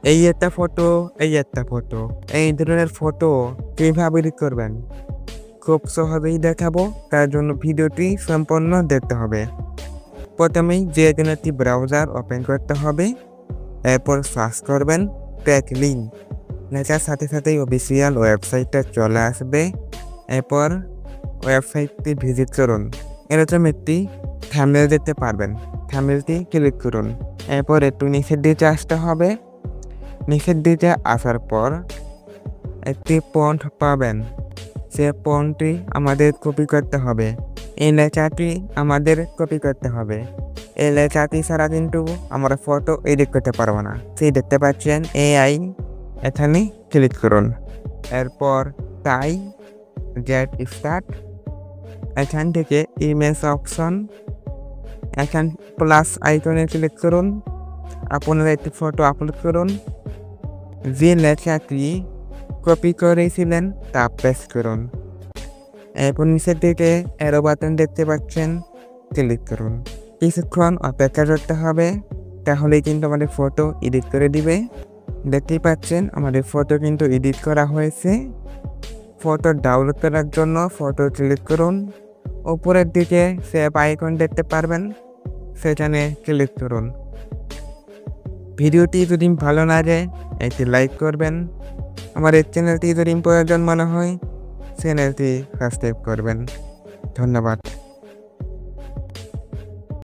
এই একটা ফটো, এই একটা ফটো, এই ধরনের ফটো কিভাবে এডিট করবেন খুব সহজেই দেখাবো। তার জন্য ভিডিওটি সম্পূর্ণ দেখতে হবে। প্রথমেই যে কোনো একটি ব্রাউজার ওপেন করতে হবে, এরপর সার্চ করবেন টেকলিন, লেখার সাথে সাথেই অফিসিয়াল ওয়েবসাইটটা চলে আসবে। এরপর ওয়েবসাইটটি ভিজিট করুন, এরকম একটি থাম্বনেল দেখতে পারবেন, থাম্বনেলটি ক্লিক করুন। এরপর একটু নিচের দিকে আসতে হবে, নিচের দিকে আসার পর একটি ফন্ট পাবেন, সে ফন্টটি আমাদের কপি করতে হবে, এই লেখাটি আমাদের কপি করতে হবে। এই লেখাটি ছাড়া কিন্তু আমরা ফটো এডিট করতে পারবো না। সেই দেখতে পাচ্ছেন AI, এখানে ক্লিক করুন। এরপর তাই গেট স্টার্ট, এখান থেকে ইমেজ অপশন, এখান প্লাস আইকনে ক্লিক করুন। আপনারা একটি ফটো আপলোড করুন, যে লেখাটি কপি করেছিলেন তা পেস্ট করুন। এরপর নিচের দিকে অ্যারো বাটন দেখতে পাচ্ছেন, ক্লিক করুন। কিছুক্ষণ অপেক্ষা করতে হবে, তাহলেই কিন্তু আমাদের ফটো এডিট করে দিবে। দেখতেই পাচ্ছেন আমাদের ফটো কিন্তু এডিট করা হয়েছে। ফটো ডাউনলোড করার জন্য ফটো ক্লিক করুন, উপরের দিকে সেভ আইকন দেখতে পারবেন, সেখানে ক্লিক করুন। ভিডিওটি যদি ভালো লাগে একটি লাইক করবেন, আমার এই চ্যানেলটি যদি প্রয়োজন মনে হয় চ্যানেলটি সাবস্ক্রাইব করবেন। ধন্যবাদ।